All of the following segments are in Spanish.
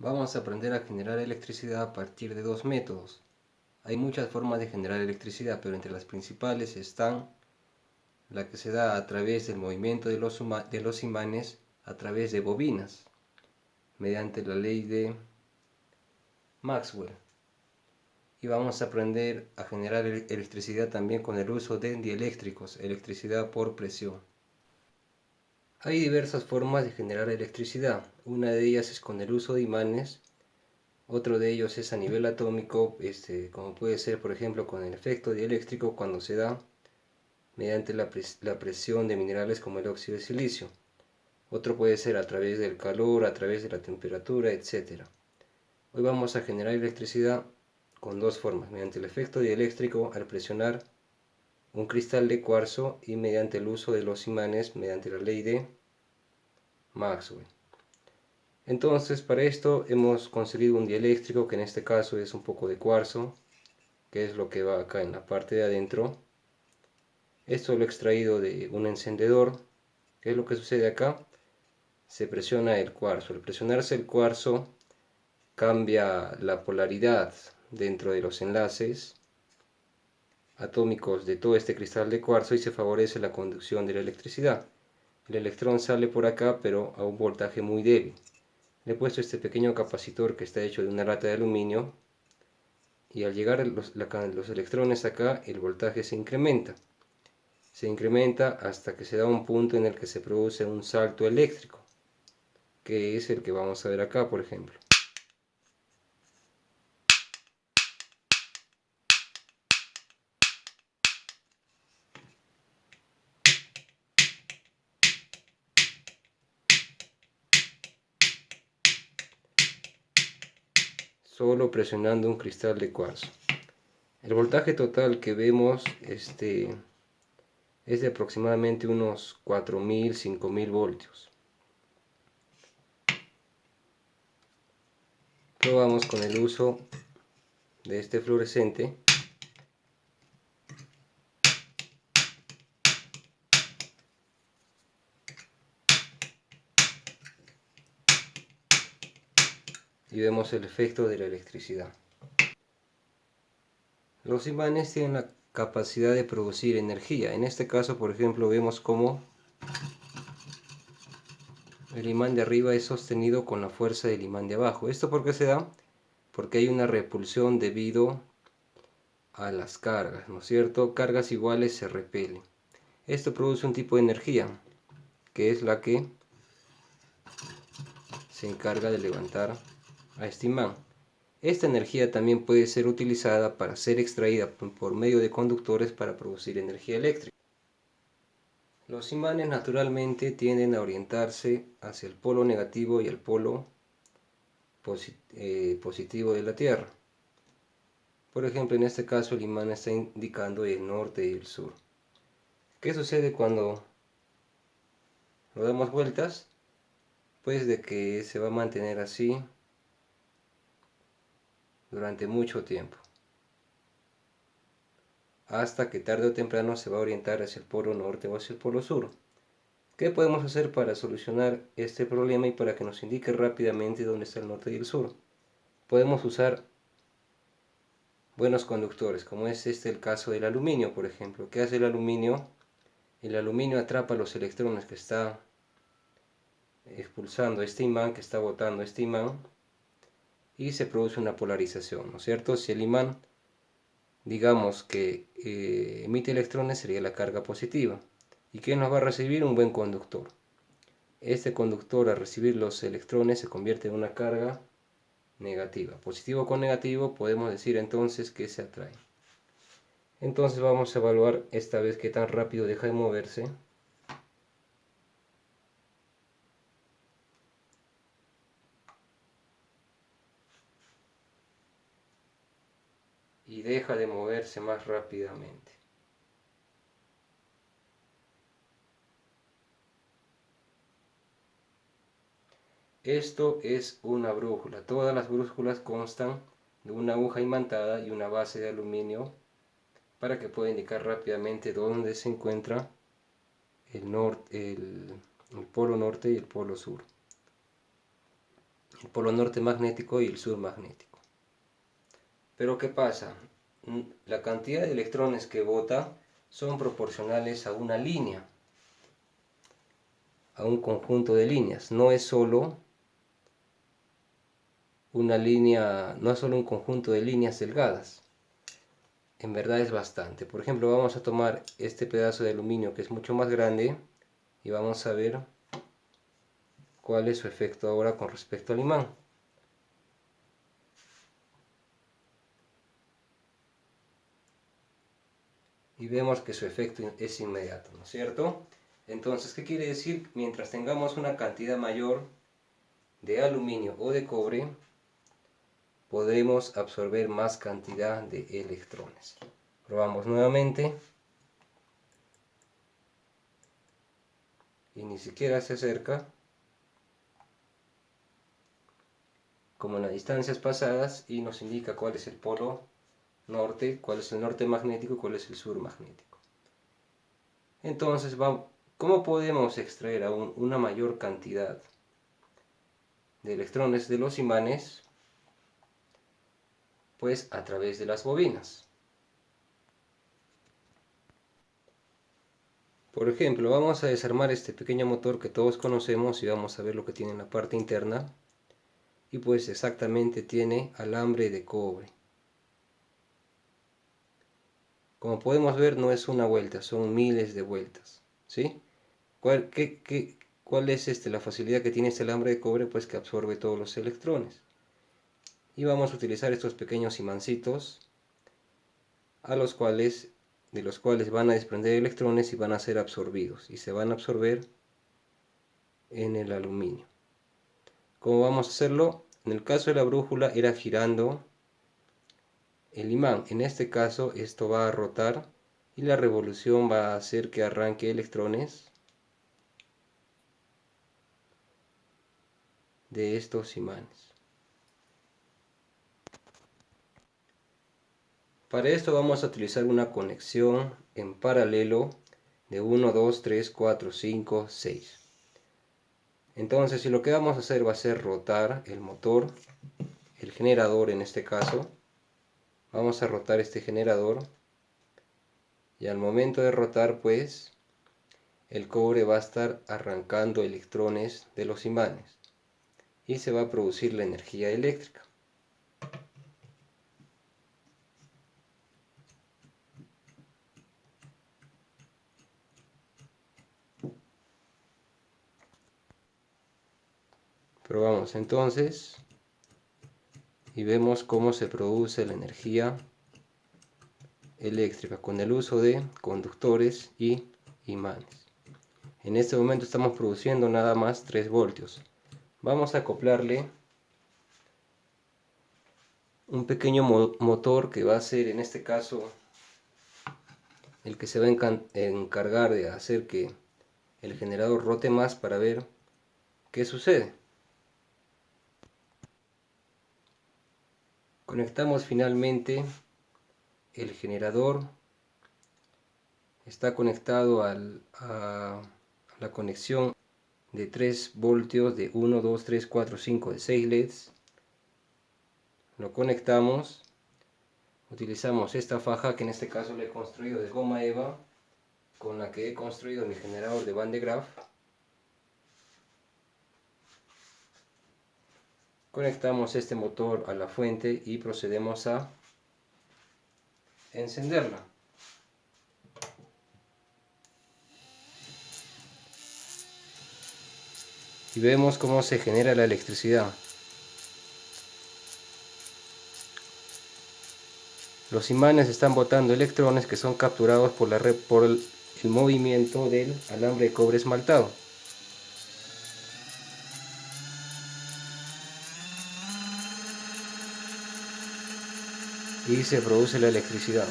Vamos a aprender a generar electricidad a partir de dos métodos. Hay muchas formas de generar electricidad, pero entre las principales están la que se da a través del movimiento de los imanes a través de bobinas, mediante la ley de Maxwell. Y vamos a aprender a generar electricidad también con el uso de dieléctricos, electricidad por presión. Hay diversas formas de generar electricidad. Una de ellas es con el uso de imanes. Otro de ellos es a nivel atómico, como puede ser por ejemplo con el efecto dieléctrico cuando se da mediante la presión de minerales como el óxido de silicio. Otro puede ser a través del calor, a través de la temperatura, etc. Hoy vamos a generar electricidad con dos formas, mediante el efecto dieléctrico al presionar un cristal de cuarzo y mediante el uso de los imanes mediante la ley de Maxwell. Entonces, para esto hemos conseguido un dieléctrico que en este caso es un poco de cuarzo, que es lo que va acá en la parte de adentro. Esto lo he extraído de un encendedor. ¿Qué es lo que sucede acá? Se presiona el cuarzo. Al presionarse el cuarzo cambia la polaridad dentro de los enlaces atómicos de todo este cristal de cuarzo y se favorece la conducción de la electricidad. El electrón sale por acá pero a un voltaje muy débil. Le he puesto este pequeño capacitor que está hecho de una lata de aluminio y al llegar los electrones acá el voltaje se incrementa. Se incrementa hasta que se da un punto en el que se produce un salto eléctrico, que es el que vamos a ver acá, por ejemplo. Solo presionando un cristal de cuarzo. El voltaje total que vemos es de aproximadamente unos 4000, 5000 voltios. Probamos con el uso de este fluorescente. Y vemos el efecto de la electricidad. Los imanes tienen la capacidad de producir energía. En este caso, por ejemplo, vemos cómo el imán de arriba es sostenido con la fuerza del imán de abajo. ¿Esto por qué se da? Porque hay una repulsión debido a las cargas, ¿no es cierto? Cargas iguales se repelen. Esto produce un tipo de energía, que es la que se encarga de levantar a este imán. Esta energía también puede ser utilizada para ser extraída por medio de conductores para producir energía eléctrica. Los imanes naturalmente tienden a orientarse hacia el polo negativo y el polo positivo de la Tierra. Por ejemplo, en este caso el imán está indicando el norte y el sur. ¿Qué sucede cuando lo damos vueltas? Pues de que se va a mantener así durante mucho tiempo, hasta que tarde o temprano se va a orientar hacia el polo norte o hacia el polo sur. ¿Qué podemos hacer para solucionar este problema y para que nos indique rápidamente dónde está el norte y el sur? Podemos usar buenos conductores, como es el caso del aluminio, por ejemplo. ¿Qué hace el aluminio? El aluminio atrapa los electrones que está expulsando este imán, que está botando este imán, y se produce una polarización, ¿no es cierto? Si el imán, digamos que emite electrones, sería la carga positiva. ¿Y quién nos va a recibir? Un buen conductor. Este conductor, al recibir los electrones, se convierte en una carga negativa. Positivo con negativo, podemos decir entonces que se atrae. Entonces vamos a evaluar esta vez qué tan rápido deja de moverse. Y deja de moverse más rápidamente. Esto es una brújula. Todas las brújulas constan de una aguja imantada y una base de aluminio para que pueda indicar rápidamente dónde se encuentra el polo norte y el polo sur. el polo norte magnético y el sur magnético. Pero ¿qué pasa? La cantidad de electrones que bota son proporcionales a una línea, a un conjunto de líneas. No es solo una línea, no es solo un conjunto de líneas delgadas. En verdad es bastante. Por ejemplo, vamos a tomar este pedazo de aluminio que es mucho más grande y vamos a ver cuál es su efecto ahora con respecto al imán. Y vemos que su efecto es inmediato, ¿no es cierto? Entonces, ¿qué quiere decir? Mientras tengamos una cantidad mayor de aluminio o de cobre, podremos absorber más cantidad de electrones. Probamos nuevamente. Y ni siquiera se acerca, como en las distancias pasadas, y nos indica cuál es el polo norte, cuál es el norte magnético y cuál es el sur magnético. Entonces, ¿cómo podemos extraer aún una mayor cantidad de electrones de los imanes? Pues a través de las bobinas. Por ejemplo, vamos a desarmar este pequeño motor que todos conocemos y vamos a ver lo que tiene en la parte interna. Y pues exactamente tiene alambre de cobre. Como podemos ver, no es una vuelta, son miles de vueltas, ¿sí? ¿Cuál es la facilidad que tiene este alambre de cobre? Pues que absorbe todos los electrones. Y vamos a utilizar estos pequeños imancitos de los cuales van a desprender electrones y van a ser absorbidos. Y se van a absorber en el aluminio. ¿Cómo vamos a hacerlo? En el caso de la brújula era girando el imán. En este caso esto va a rotar y la revolución va a hacer que arranque electrones de estos imanes. Para esto vamos a utilizar una conexión en paralelo de 1, 2, 3, 4, 5, 6. Entonces, si lo que vamos a hacer va a ser rotar el motor, el generador en este caso, vamos a rotar este generador y al momento de rotar, pues, el cobre va a estar arrancando electrones de los imanes y se va a producir la energía eléctrica. Probamos entonces y vemos cómo se produce la energía eléctrica con el uso de conductores y imanes. En este momento estamos produciendo nada más 3 voltios. Vamos a acoplarle un pequeño motor que va a ser en este caso el que se va a encargar de hacer que el generador rote más para ver qué sucede. Conectamos finalmente el generador. Está conectado a la conexión de 3 voltios de 1, 2, 3, 4, 5 de 6 LEDs. Lo conectamos. Utilizamos esta faja que en este caso le he construido de goma eva, con la que he construido mi generador de Van de Graaff. Conectamos este motor a la fuente y procedemos a encenderla. Y vemos cómo se genera la electricidad. Los imanes están botando electrones que son capturados por el movimiento del alambre de cobre esmaltado. Y se produce la electricidad.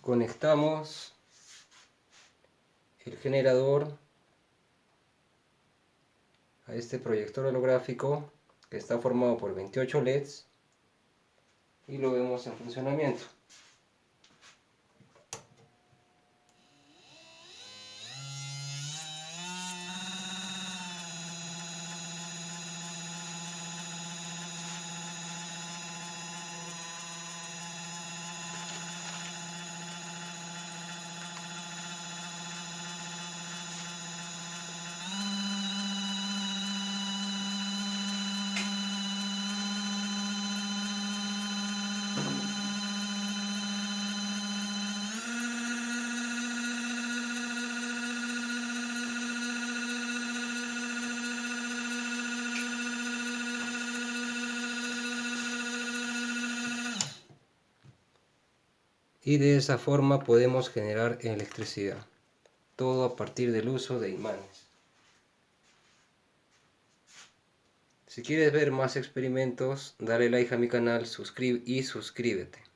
Conectamos el generador a este proyector holográfico que está formado por 28 LEDs, y lo vemos en funcionamiento. Y de esa forma podemos generar electricidad, todo a partir del uso de imanes. Si quieres ver más experimentos, dale like a mi canal y suscríbete.